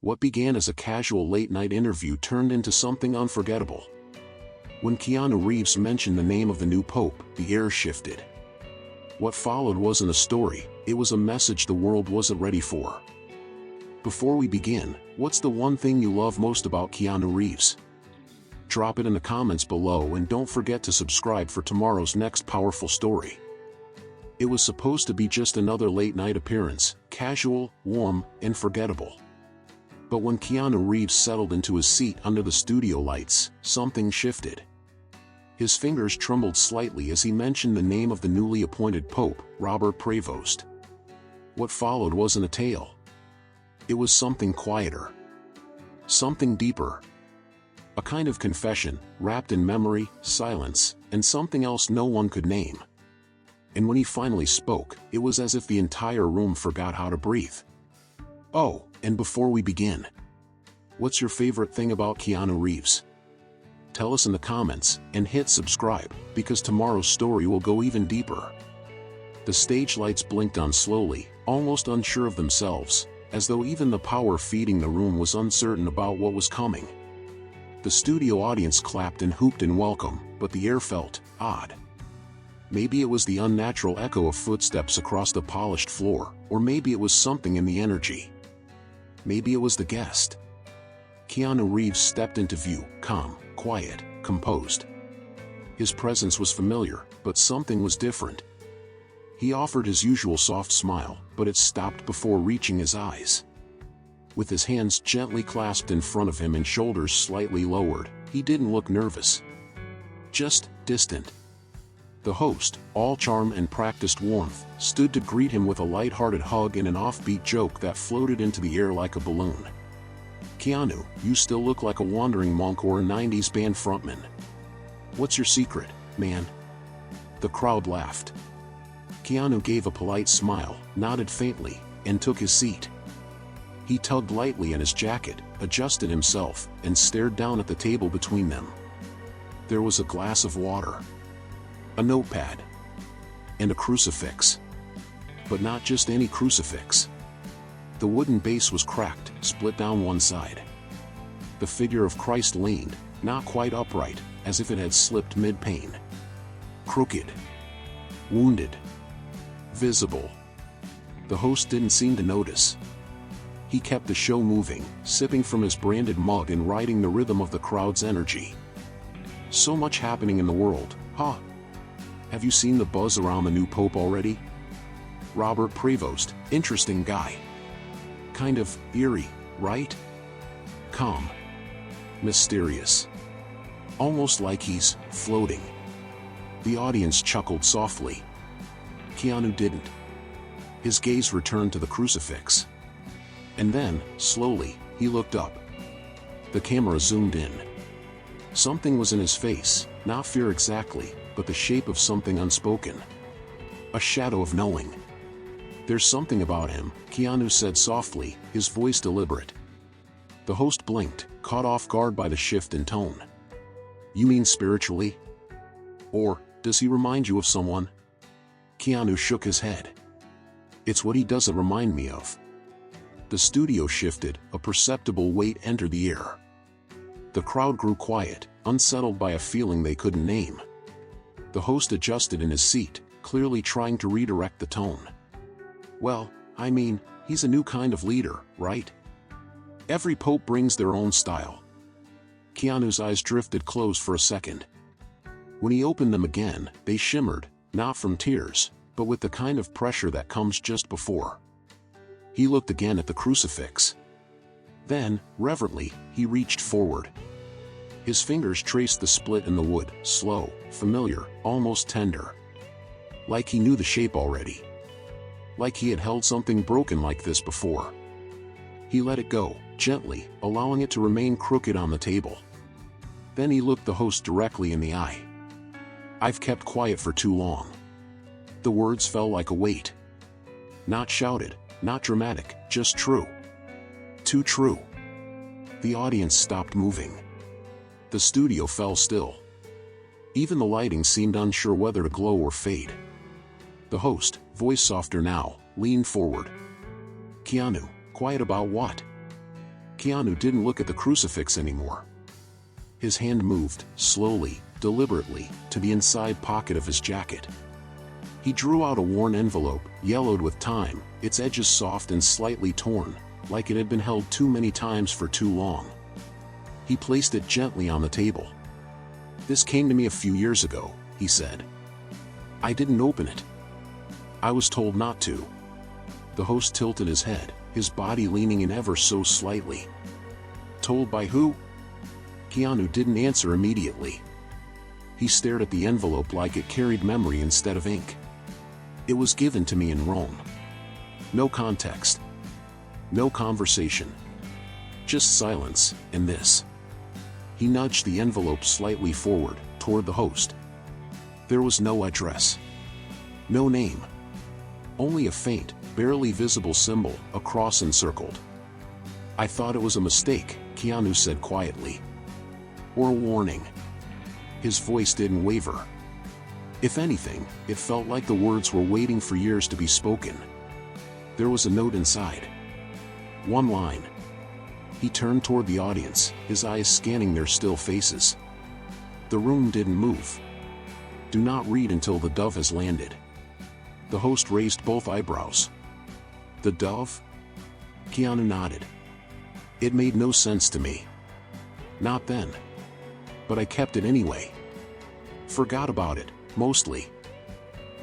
What began as a casual late-night interview turned into something unforgettable. When Keanu Reeves mentioned the name of the new pope, the air shifted. What followed wasn't a story, it was a message the world wasn't ready for. Before we begin, what's the one thing you love most about Keanu Reeves? Drop it in the comments below and don't forget to subscribe for tomorrow's next powerful story. It was supposed to be just another late-night appearance, casual, warm, and forgettable. But when Keanu Reeves settled into his seat under the studio lights, something shifted. His fingers trembled slightly as he mentioned the name of the newly appointed Pope, Robert Prevost. What followed wasn't a tale. It was something quieter. Something deeper. A kind of confession, wrapped in memory, silence, and something else no one could name. And when he finally spoke, it was as if the entire room forgot how to breathe. Oh, and before we begin, what's your favorite thing about Keanu Reeves? Tell us in the comments, and hit subscribe, because tomorrow's story will go even deeper. The stage lights blinked on slowly, almost unsure of themselves, as though even the power feeding the room was uncertain about what was coming. The studio audience clapped and hooped in welcome, but the air felt odd. Maybe it was the unnatural echo of footsteps across the polished floor, or maybe it was something in the energy. Maybe it was the guest. Keanu Reeves stepped into view, calm, quiet, composed. His presence was familiar, but something was different. He offered his usual soft smile, but it stopped before reaching his eyes. With his hands gently clasped in front of him and shoulders slightly lowered, he didn't look nervous. Just distant. The host, all charm and practiced warmth, stood to greet him with a light-hearted hug and an offbeat joke that floated into the air like a balloon. Keanu, you still look like a wandering monk or a 90s band frontman. What's your secret, man? The crowd laughed. Keanu gave a polite smile, nodded faintly, and took his seat. He tugged lightly at his jacket, adjusted himself, and stared down at the table between them. There was a glass of water, a notepad, and a crucifix. But not just any crucifix. The wooden base was cracked, split down one side. The figure of Christ leaned, not quite upright, as if it had slipped mid-pain. Crooked. Wounded. Visible. The host didn't seem to notice. He kept the show moving, sipping from his branded mug and riding the rhythm of the crowd's energy. So much happening in the world, huh? Have you seen the buzz around the new pope already? Robert Prevost, interesting guy. Kind of eerie, right? Calm. Mysterious. Almost like he's floating. The audience chuckled softly. Keanu didn't. His gaze returned to the crucifix. And then, slowly, he looked up. The camera zoomed in. Something was in his face, not fear exactly, but the shape of something unspoken. A shadow of knowing. There's something about him, Keanu said softly, his voice deliberate. The host blinked, caught off guard by the shift in tone. You mean spiritually? Or, does he remind you of someone? Keanu shook his head. It's what he doesn't remind me of. The studio shifted, a perceptible weight entered the air. The crowd grew quiet, unsettled by a feeling they couldn't name. The host adjusted in his seat, clearly trying to redirect the tone. Well, I mean, he's a new kind of leader, right? Every pope brings their own style. Keanu's eyes drifted closed for a second. When he opened them again, they shimmered, not from tears, but with the kind of pressure that comes just before. He looked again at the crucifix. Then, reverently, he reached forward. His fingers traced the split in the wood, slow, familiar, almost tender. Like he knew the shape already. Like he had held something broken like this before. He let it go, gently, allowing it to remain crooked on the table. Then he looked the host directly in the eye. I've kept quiet for too long. The words fell like a weight. Not shouted, not dramatic, just true. Too true. The audience stopped moving. The studio fell still. Even the lighting seemed unsure whether to glow or fade. The host, voice softer now, leaned forward. Keanu, quiet about what? Keanu didn't look at the crucifix anymore. His hand moved, slowly, deliberately, to the inside pocket of his jacket. He drew out a worn envelope, yellowed with time, its edges soft and slightly torn, like it had been held too many times for too long. He placed it gently on the table. "This came to me a few years ago," he said. "I didn't open it. I was told not to." The host tilted his head, his body leaning in ever so slightly. "Told by who?" Keanu didn't answer immediately. He stared at the envelope like it carried memory instead of ink. "It was given to me in Rome." No context. No conversation. Just silence, and this. He nudged the envelope slightly forward, toward the host. There was no address. No name. Only a faint, barely visible symbol, a cross encircled. "I thought it was a mistake," Keanu said quietly. "Or a warning." His voice didn't waver. If anything, it felt like the words were waiting for years to be spoken. There was a note inside. One line. He turned toward the audience, his eyes scanning their still faces. The room didn't move. "Do not read until the dove has landed." The host raised both eyebrows. "The dove?" Keanu nodded. "It made no sense to me. Not then. But I kept it anyway. Forgot about it, mostly."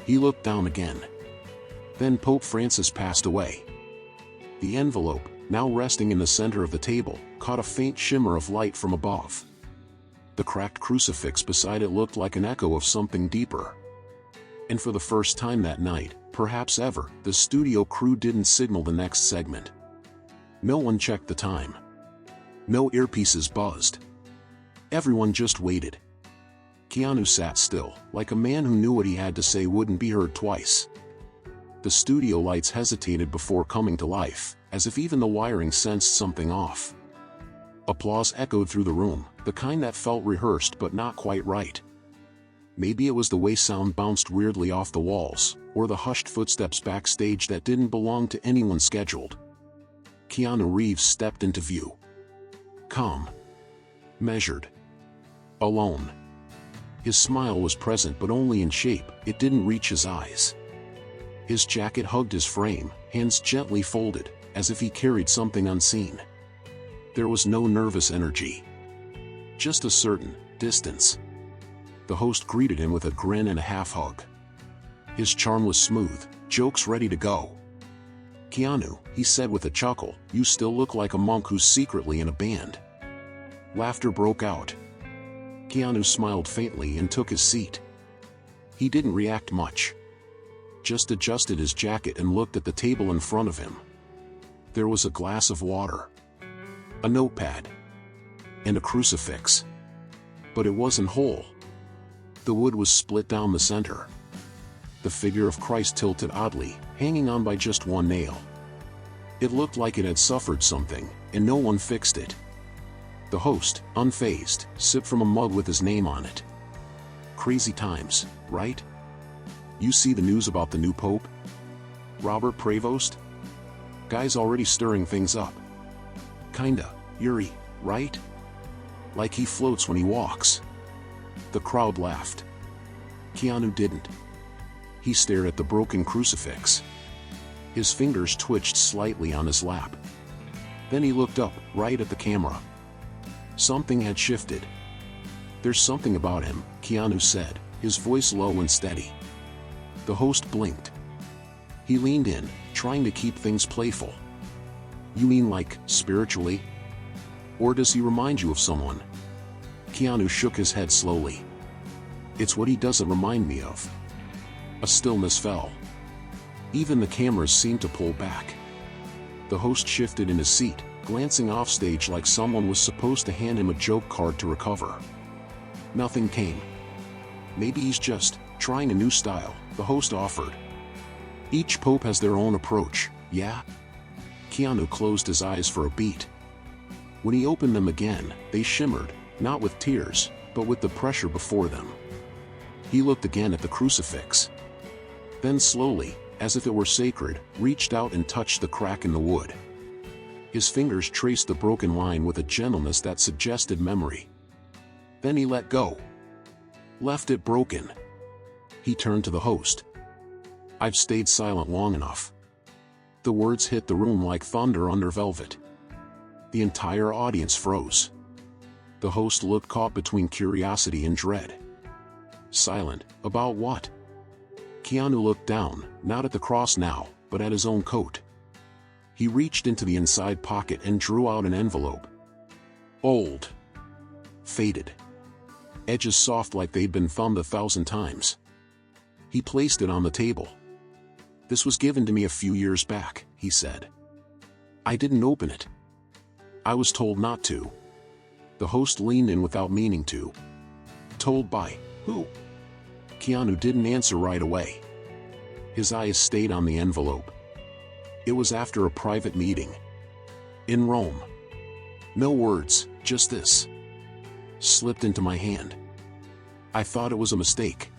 He looked down again. Then Pope Francis passed away. The envelope, now resting in the center of the table, caught a faint shimmer of light from above. The cracked crucifix beside it looked like an echo of something deeper. And for the first time that night, perhaps ever, the studio crew didn't signal the next segment. No one checked the time. No earpieces buzzed. Everyone just waited. Keanu sat still, like a man who knew what he had to say wouldn't be heard twice. The studio lights hesitated before coming to life, as if even the wiring sensed something off. Applause echoed through the room, the kind that felt rehearsed but not quite right. Maybe it was the way sound bounced weirdly off the walls, or the hushed footsteps backstage that didn't belong to anyone scheduled. Keanu Reeves stepped into view. Calm. Measured. Alone. His smile was present but only in shape, it didn't reach his eyes. His jacket hugged his frame, hands gently folded, as if he carried something unseen. There was no nervous energy. Just a certain distance. The host greeted him with a grin and a half-hug. His charm was smooth, jokes ready to go. "Keanu," he said with a chuckle, "you still look like a monk who's secretly in a band." Laughter broke out. Keanu smiled faintly and took his seat. He didn't react much. Just adjusted his jacket and looked at the table in front of him. There was a glass of water. A notepad. And a crucifix. But it wasn't whole. The wood was split down the center. The figure of Christ tilted oddly, hanging on by just one nail. It looked like it had suffered something, and no one fixed it. The host, unfazed, sipped from a mug with his name on it. "Crazy times, right? You see the news about the new pope? Robert Prevost? Guy's already stirring things up. Kinda, eerie, right? Like he floats when he walks." The crowd laughed. Keanu didn't. He stared at the broken crucifix. His fingers twitched slightly on his lap. Then he looked up, right at the camera. Something had shifted. "There's something about him," Keanu said, his voice low and steady. The host blinked. He leaned in, trying to keep things playful. "You mean like, spiritually? Or does he remind you of someone?" Keanu shook his head slowly. "It's what he doesn't remind me of." A stillness fell. Even the cameras seemed to pull back. The host shifted in his seat, glancing offstage like someone was supposed to hand him a joke card to recover. Nothing came. "Maybe he's just trying a new style," the host offered. "Each pope has their own approach, yeah?" Keanu closed his eyes for a beat. When he opened them again, they shimmered, not with tears, but with the pressure before them. He looked again at the crucifix. Then slowly, as if it were sacred, reached out and touched the crack in the wood. His fingers traced the broken line with a gentleness that suggested memory. Then he let go. Left it broken. He turned to the host. "I've stayed silent long enough." The words hit the room like thunder under velvet. The entire audience froze. The host looked caught between curiosity and dread. Silent, about what? Keanu looked down, not at the cross now, but at his own coat. He reached into the inside pocket and drew out an envelope. Old. Faded. Edges soft like they'd been thumbed 1,000 times. He placed it on the table. "This was given to me a few years back," he said. "I didn't open it. I was told not to." The host leaned in without meaning to. "Told by who?" Keanu didn't answer right away. His eyes stayed on the envelope. It was after a private meeting. In Rome. No words, just this. Slipped into my hand. I thought it was a mistake.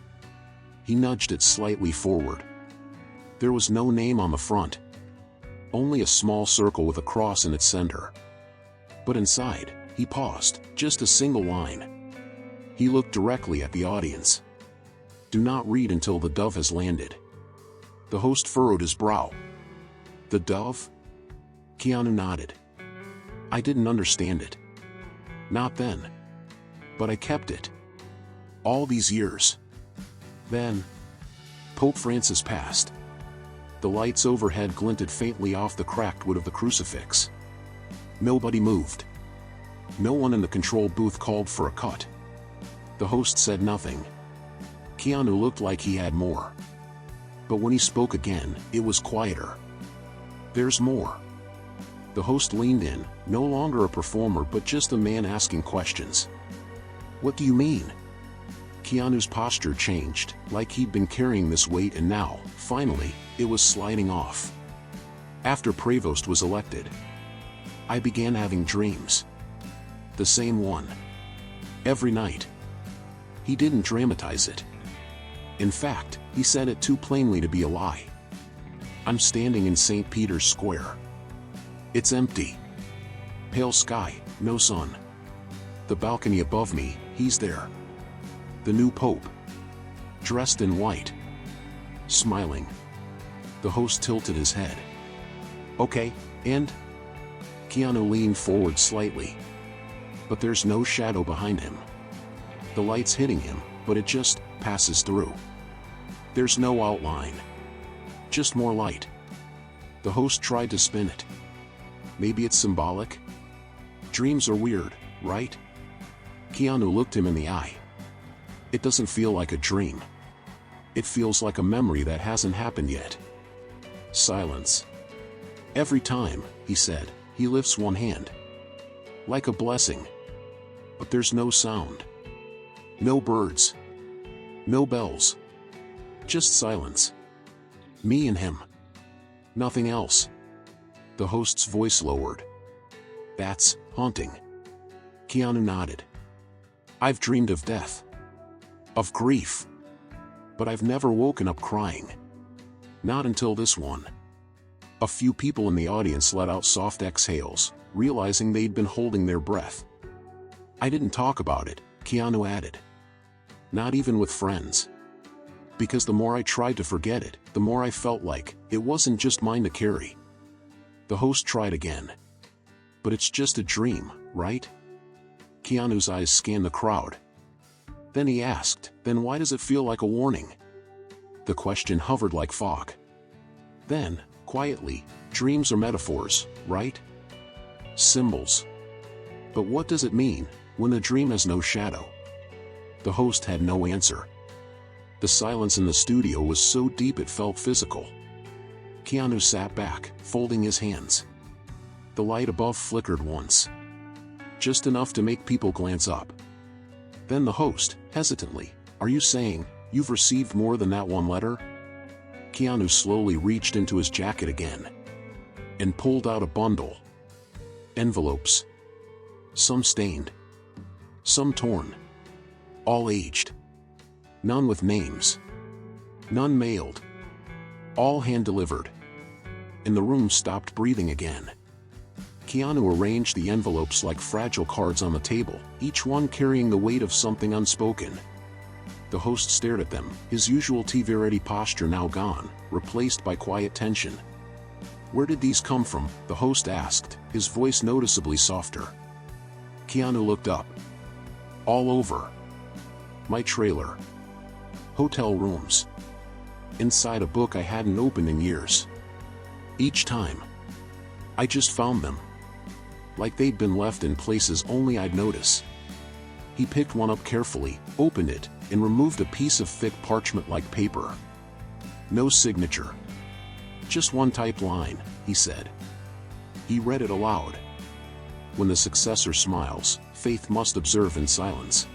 He nudged it slightly forward. There was no name on the front. Only a small circle with a cross in its center. But inside, he paused, just a single line. He looked directly at the audience. "Do not read until the dove has landed." The host furrowed his brow. "The dove?" Keanu nodded. "I didn't understand it. Not then. But I kept it. All these years." Then, Pope Francis passed. The lights overhead glinted faintly off the cracked wood of the crucifix. Nobody moved. No one in the control booth called for a cut. The host said nothing. Keanu looked like he had more. But when he spoke again, it was quieter. "There's more." The host leaned in, no longer a performer but just a man asking questions. "What do you mean?" Keanu's posture changed, like he'd been carrying this weight and now, finally, it was sliding off. "After Prevost was elected, I began having dreams. The same one. Every night." He didn't dramatize it. In fact, he said it too plainly to be a lie. "I'm standing in St. Peter's Square. It's empty. Pale sky, no sun. The balcony above me, he's there. The new pope. Dressed in white. Smiling." The host tilted his head. "Okay, and?" Keanu leaned forward slightly. "But there's no shadow behind him. The light's hitting him, but it just passes through. There's no outline. Just more light." The host tried to spin it. "Maybe it's symbolic? Dreams are weird, right?" Keanu looked him in the eye. "It doesn't feel like a dream. It feels like a memory that hasn't happened yet." Silence. "Every time," he said, he lifts one hand. "Like a blessing. But there's no sound. No birds. No bells. Just silence. Me and him. Nothing else." The host's voice lowered. "That's haunting." Keanu nodded. "I've dreamed of death. Of grief. But I've never woken up crying. Not until this one." A few people in the audience let out soft exhales, realizing they'd been holding their breath. "I didn't talk about it," Keanu added. "Not even with friends. Because the more I tried to forget it, the more I felt like it wasn't just mine to carry." The host tried again. "But it's just a dream, right?" Keanu's eyes scanned the crowd. Then he asked, "Then why does it feel like a warning?" The question hovered like fog. Then, quietly, "Dreams are metaphors, right? Symbols. But what does it mean, when a dream has no shadow?" The host had no answer. The silence in the studio was so deep it felt physical. Keanu sat back, folding his hands. The light above flickered once. Just enough to make people glance up. Then the host, hesitantly, "Are you saying, you've received more than that one letter?" Keanu slowly reached into his jacket again. And pulled out a bundle. Envelopes. Some stained. Some torn. All aged. None with names. None mailed. All hand-delivered. And the room stopped breathing again. Keanu arranged the envelopes like fragile cards on the table, each one carrying the weight of something unspoken. The host stared at them, his usual TV-ready posture now gone, replaced by quiet tension. "Where did these come from?" the host asked, his voice noticeably softer. Keanu looked up. "All over. My trailer. Hotel rooms. Inside a book I hadn't opened in years. Each time. I just found them. Like they'd been left in places only I'd notice." He picked one up carefully, opened it, and removed a piece of thick parchment-like paper. "No signature. Just one typed line," he said. He read it aloud. "When the successor smiles, faith must observe in silence."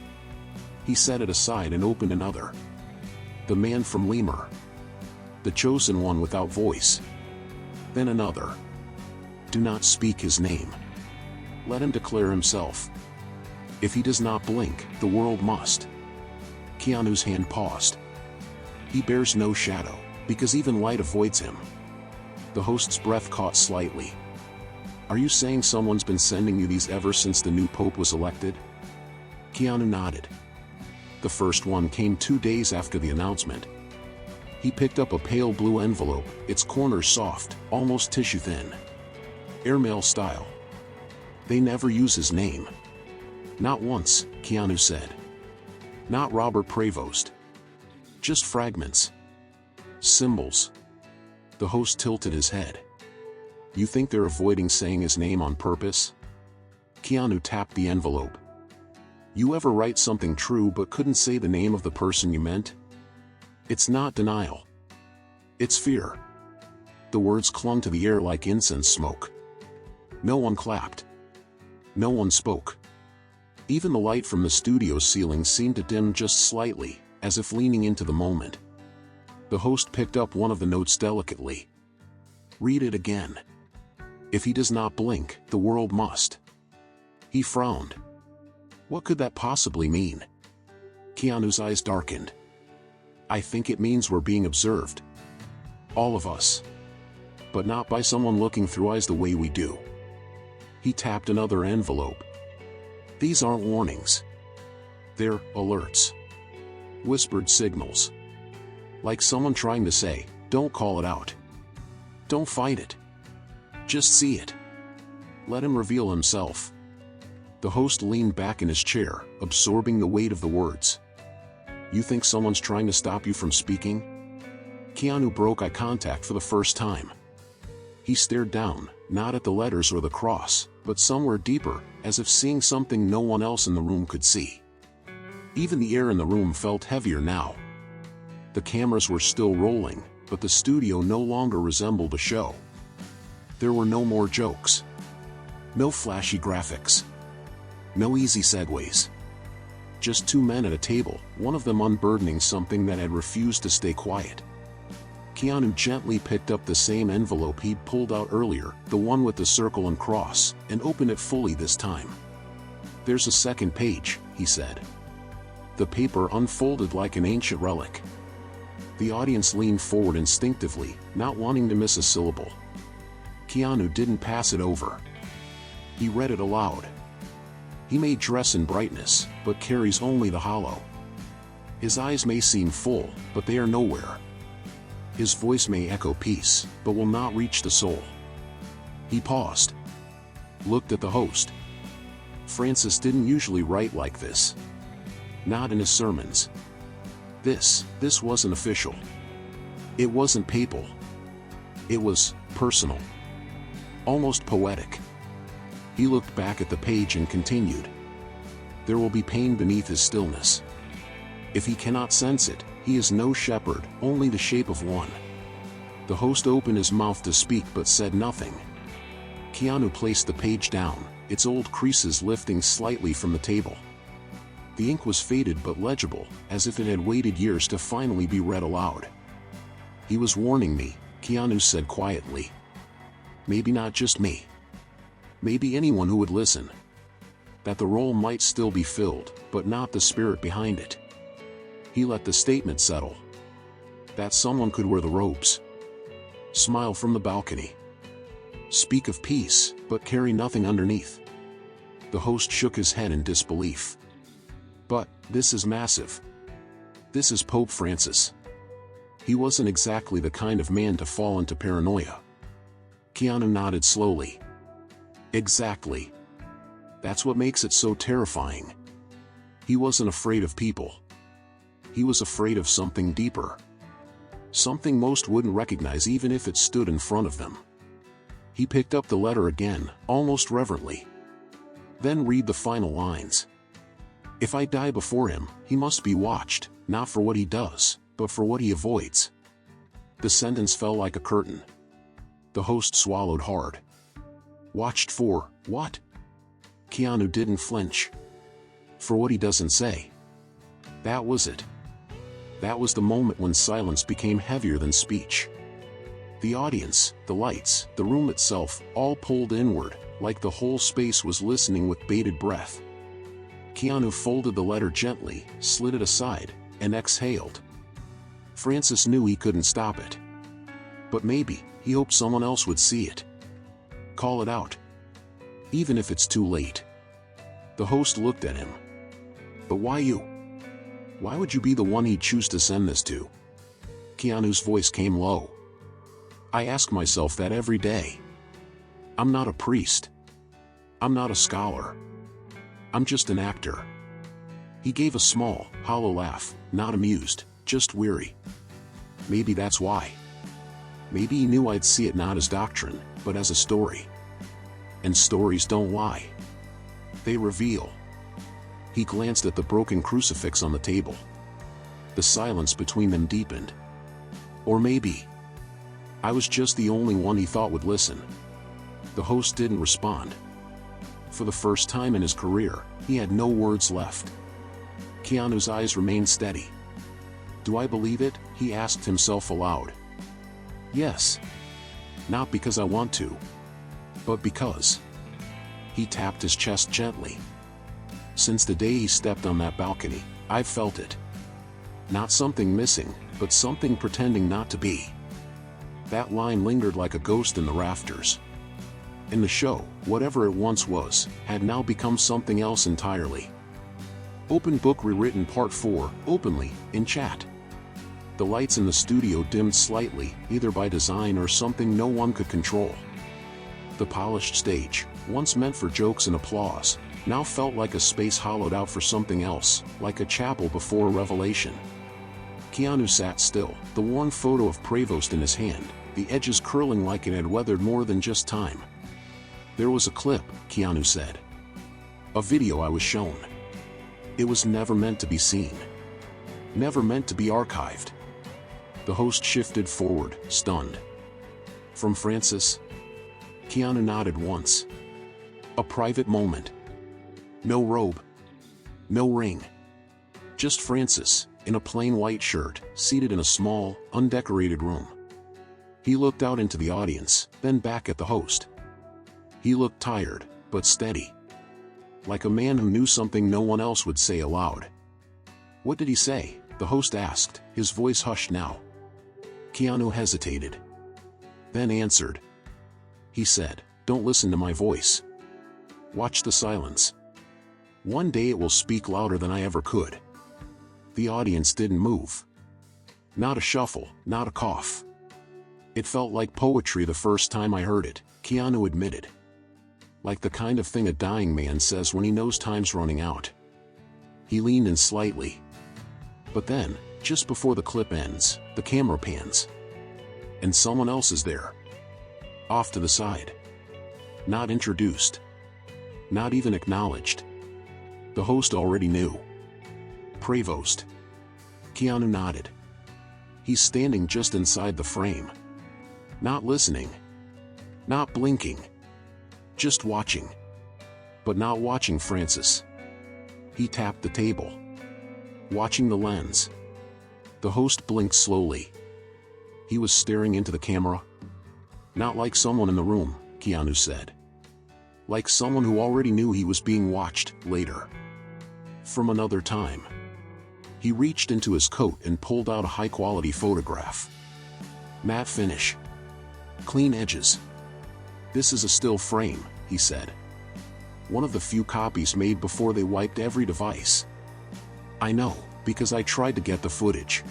He set it aside and opened another. "The man from Lemur. The chosen one without voice." Then another. "Do not speak his name. Let him declare himself. If he does not blink, the world must." Keanu's hand paused. "He bears no shadow, because even light avoids him." The host's breath caught slightly. "Are you saying someone's been sending you these ever since the new pope was elected?" Keanu nodded. "The first one came 2 days after the announcement." He picked up a pale blue envelope, its corners soft, almost tissue-thin. "Airmail style. They never use his name." "Not once," Keanu said. "Not Robert Prevost. Just fragments. Symbols." The host tilted his head. "You think they're avoiding saying his name on purpose?" Keanu tapped the envelope. "You ever write something true but couldn't say the name of the person you meant? It's not denial. It's fear." The words clung to the air like incense smoke. No one clapped. No one spoke. Even the light from the studio ceiling seemed to dim just slightly, as if leaning into the moment. The host picked up one of the notes delicately. "Read it again. If he does not blink, the world must." He frowned. What could that possibly mean? Keanu's eyes darkened. "I think it means we're being observed. All of us. But not by someone looking through eyes the way we do." He tapped another envelope. "These aren't warnings. They're alerts. Whispered signals. Like someone trying to say, don't call it out. Don't fight it. Just see it. Let him reveal himself." The host leaned back in his chair, absorbing the weight of the words. "You think someone's trying to stop you from speaking?" Keanu broke eye contact for the first time. He stared down, not at the letters or the cross, but somewhere deeper, as if seeing something no one else in the room could see. Even the air in the room felt heavier now. The cameras were still rolling, but the studio no longer resembled a show. There were no more jokes. No flashy graphics. No easy segues. Just 2 men at a table, one of them unburdening something that had refused to stay quiet. Keanu gently picked up the same envelope he'd pulled out earlier, the one with the circle and cross, and opened it fully this time. "There's a second page," he said. The paper unfolded like an ancient relic. The audience leaned forward instinctively, not wanting to miss a syllable. Keanu didn't pass it over. He read it aloud. "He may dress in brightness, but carries only the hollow. His eyes may seem full, but they are nowhere. His voice may echo peace, but will not reach the soul." He paused. Looked at the host. Francis didn't usually write like this. Not in his sermons. This wasn't official. It wasn't papal. It was personal. Almost poetic. He looked back at the page and continued. "There will be pain beneath his stillness. If he cannot sense it, he is no shepherd, only the shape of one." The host opened his mouth to speak but said nothing. Keanu placed the page down, its old creases lifting slightly from the table. The ink was faded but legible, as if it had waited years to finally be read aloud. "He was warning me," Keanu said quietly. "Maybe not just me. Maybe anyone who would listen. That the role might still be filled, but not the spirit behind it." He let the statement settle. That someone could wear the robes. Smile from the balcony. Speak of peace, but carry nothing underneath. The host shook his head in disbelief. But, this is massive. This is Pope Francis. He wasn't exactly the kind of man to fall into paranoia. Keanu nodded slowly. Exactly. That's what makes it so terrifying. He wasn't afraid of people. He was afraid of something deeper. Something most wouldn't recognize even if it stood in front of them. He picked up the letter again, almost reverently. Then read the final lines. If I die before him, he must be watched, not for what he does, but for what he avoids. The sentence fell like a curtain. The host swallowed hard. Watched for, what? Keanu didn't flinch. For what he doesn't say. That was it. That was the moment when silence became heavier than speech. The audience, the lights, the room itself, all pulled inward, like the whole space was listening with bated breath. Keanu folded the letter gently, slid it aside, and exhaled. Francis knew he couldn't stop it. But maybe, he hoped someone else would see it. Call it out. Even if it's too late. The host looked at him. But why you? Why would you be the one he'd choose to send this to? Keanu's voice came low. I ask myself that every day. I'm not a priest. I'm not a scholar. I'm just an actor. He gave a small, hollow laugh, not amused, just weary. Maybe that's why. Maybe he knew I'd see it not as doctrine, but as a story. And stories don't lie. They reveal. He glanced at the broken crucifix on the table. The silence between them deepened. Or maybe I was just the only one he thought would listen. The host didn't respond. For the first time in his career, he had no words left. Keanu's eyes remained steady. Do I believe it? He asked himself aloud. Yes. Not because I want to. But because. He tapped his chest gently. Since the day he stepped on that balcony, I've felt it. Not something missing, but something pretending not to be. That line lingered like a ghost in the rafters. And the show, whatever it once was, had now become something else entirely. Open Book Rewritten Part 4, openly, in chat. The lights in the studio dimmed slightly, either by design or something no one could control. The polished stage, once meant for jokes and applause, now felt like a space hollowed out for something else, like a chapel before a revelation. Keanu sat still, the worn photo of Prevost in his hand, the edges curling like it had weathered more than just time. There was a clip, Keanu said. A video I was shown. It was never meant to be seen. Never meant to be archived. The host shifted forward, stunned. From Francis? Keanu nodded once. A private moment. No robe. No ring. Just Francis, in a plain white shirt, seated in a small, undecorated room. He looked out into the audience, then back at the host. He looked tired, but steady. Like a man who knew something no one else would say aloud. What did he say? The host asked, his voice hushed now. Keanu hesitated. Then answered. He said, don't listen to my voice. Watch the silence. One day it will speak louder than I ever could. The audience didn't move. Not a shuffle, not a cough. It felt like poetry the first time I heard it, Keanu admitted. Like the kind of thing a dying man says when he knows time's running out. He leaned in slightly. But then, just before the clip ends, the camera pans. And someone else is there. Off to the side. Not introduced. Not even acknowledged. The host already knew. Prevost. Keanu nodded. He's standing just inside the frame. Not listening. Not blinking. Just watching. But not watching Francis. He tapped the table. Watching the lens. The host blinked slowly. He was staring into the camera. Not like someone in the room, Keanu said. Like someone who already knew he was being watched, later. From another time. He reached into his coat and pulled out a high-quality photograph. Matte finish. Clean edges. "This is a still frame," he said. "One of the few copies made before they wiped every device. I know, because I tried to get the footage.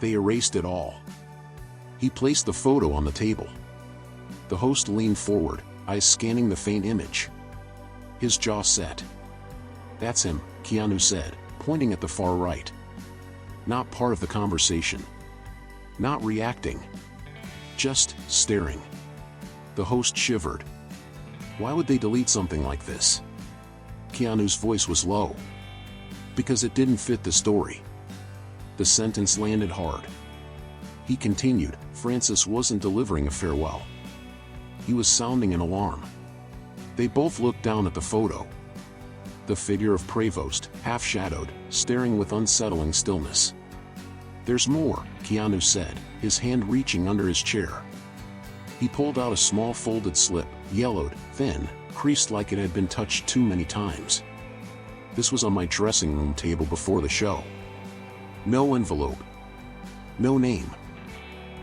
They erased it all." He placed the photo on the table. The host leaned forward, eyes scanning the faint image. His jaw set. "That's him," Keanu said, pointing at the far right. Not part of the conversation. Not reacting. Just staring. The host shivered. Why would they delete something like this? Keanu's voice was low. Because it didn't fit the story. The sentence landed hard. He continued, Francis wasn't delivering a farewell. He was sounding an alarm. They both looked down at the photo. The figure of Prevost, half-shadowed, staring with unsettling stillness. "There's more," Keanu said, his hand reaching under his chair. He pulled out a small folded slip, yellowed, thin, creased like it had been touched too many times. "This was on my dressing room table before the show. No envelope. No name.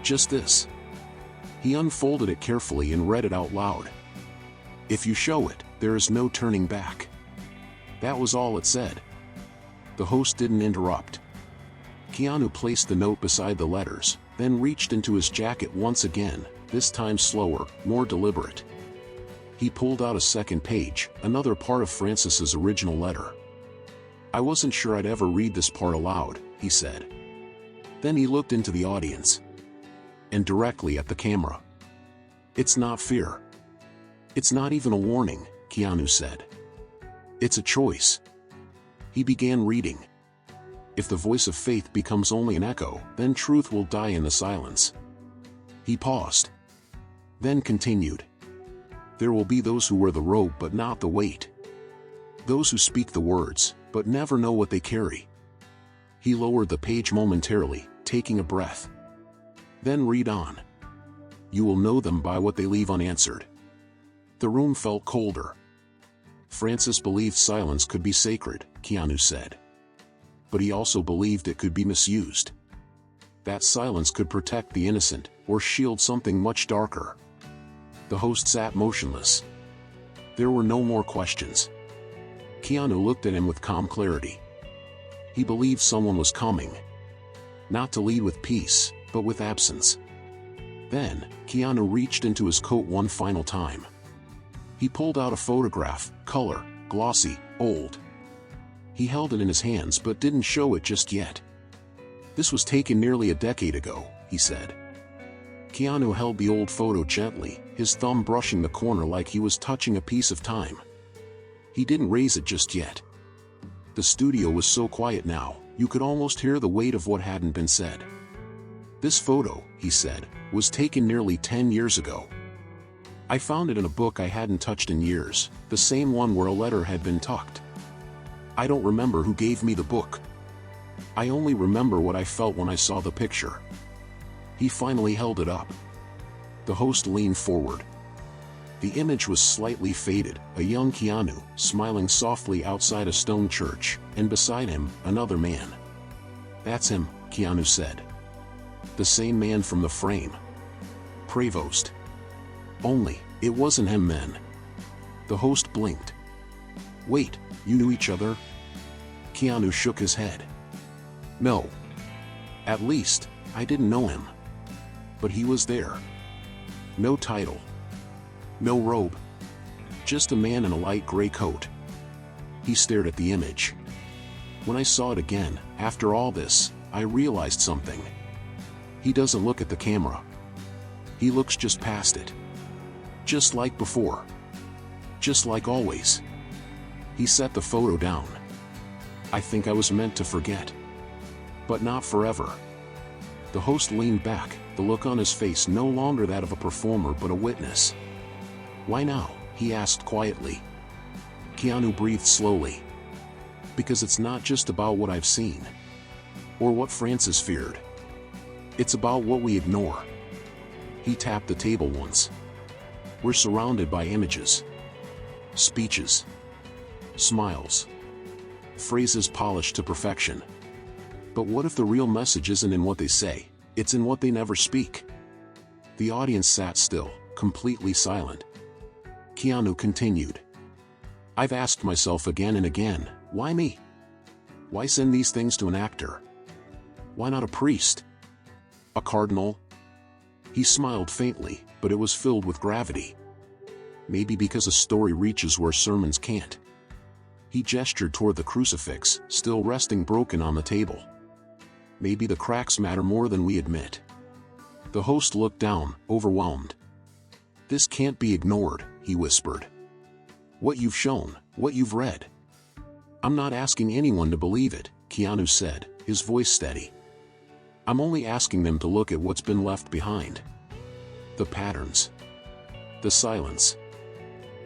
Just this." He unfolded it carefully and read it out loud. "If you show it, there is no turning back." That was all it said. The host didn't interrupt. Keanu placed the note beside the letters, then reached into his jacket once again, this time slower, more deliberate. He pulled out a second page, another part of Francis's original letter. "I wasn't sure I'd ever read this part aloud," he said. Then he looked into the audience. And directly at the camera. "It's not fear. It's not even a warning," Keanu said. "It's a choice." He began reading. "If the voice of faith becomes only an echo, then truth will die in the silence." He paused. Then continued. "There will be those who wear the robe but not the weight. Those who speak the words, but never know what they carry." He lowered the page momentarily, taking a breath. "Then read on. You will know them by what they leave unanswered." The room felt colder. Francis believed silence could be sacred, Keanu said. But he also believed it could be misused. That silence could protect the innocent, or shield something much darker. The host sat motionless. There were no more questions. Keanu looked at him with calm clarity. He believed someone was coming. Not to lead with peace, but with absence. Then, Keanu reached into his coat one final time. He pulled out a photograph, color, glossy, old. He held it in his hands but didn't show it just yet. "This was taken nearly a decade ago," he said. Keanu held the old photo gently, his thumb brushing the corner like he was touching a piece of time. He didn't raise it just yet. The studio was so quiet now, you could almost hear the weight of what hadn't been said. "This photo," he said, "was taken nearly 10 years ago. I found it in a book I hadn't touched in years, the same one where a letter had been tucked. I don't remember who gave me the book. I only remember what I felt when I saw the picture." He finally held it up. The host leaned forward. The image was slightly faded, a young Keanu, smiling softly outside a stone church, and beside him, another man. "That's him," Keanu said. "The same man from the frame. Prevost. Only, it wasn't him then." The host blinked. "Wait, you knew each other?" Keanu shook his head. "No. At least, I didn't know him. But he was there. No title. No robe. Just a man in a light gray coat." He stared at the image. "When I saw it again, after all this, I realized something. He doesn't look at the camera. He looks just past it. Just like before. Just like always." He set the photo down. "I think I was meant to forget. But not forever." The host leaned back, the look on his face no longer that of a performer but a witness. "Why now?" he asked quietly. Keanu breathed slowly. "Because it's not just about what I've seen. Or what Francis feared. It's about what we ignore." He tapped the table once. "We're surrounded by images. Speeches. Smiles. Phrases polished to perfection. But what if the real message isn't in what they say, it's in what they never speak?" The audience sat still, completely silent. Keanu continued. I've asked myself again and again, why me? Why send these things to an actor? Why not a priest? A cardinal? He smiled faintly, but it was filled with gravity. Maybe because a story reaches where sermons can't. He gestured toward the crucifix, still resting broken on the table. Maybe the cracks matter more than we admit. The host looked down, overwhelmed. This can't be ignored, he whispered. What you've shown, what you've read. I'm not asking anyone to believe it, Keanu said, his voice steady. I'm only asking them to look at what's been left behind. The patterns. The silence.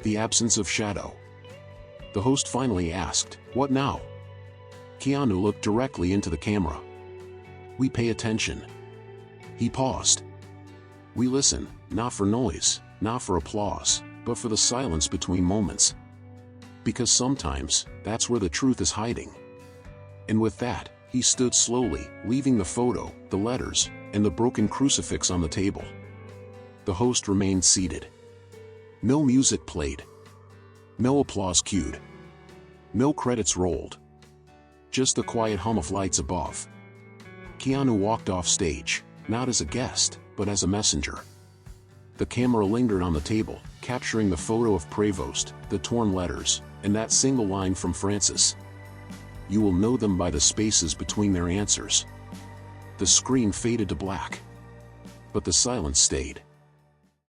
The absence of shadow. The host finally asked, what now? Keanu looked directly into the camera. We pay attention. He paused. We listen, not for noise, not for applause, but for the silence between moments. Because sometimes, that's where the truth is hiding. And with that, he stood slowly, leaving the photo, the letters, and the broken crucifix on the table. The host remained seated. No music played. No applause cued. No credits rolled. Just the quiet hum of lights above. Keanu walked off stage, not as a guest, but as a messenger. The camera lingered on the table, capturing the photo of Prevost, the torn letters, and that single line from Francis. You will know them by the spaces between their answers. The screen faded to black. But the silence stayed.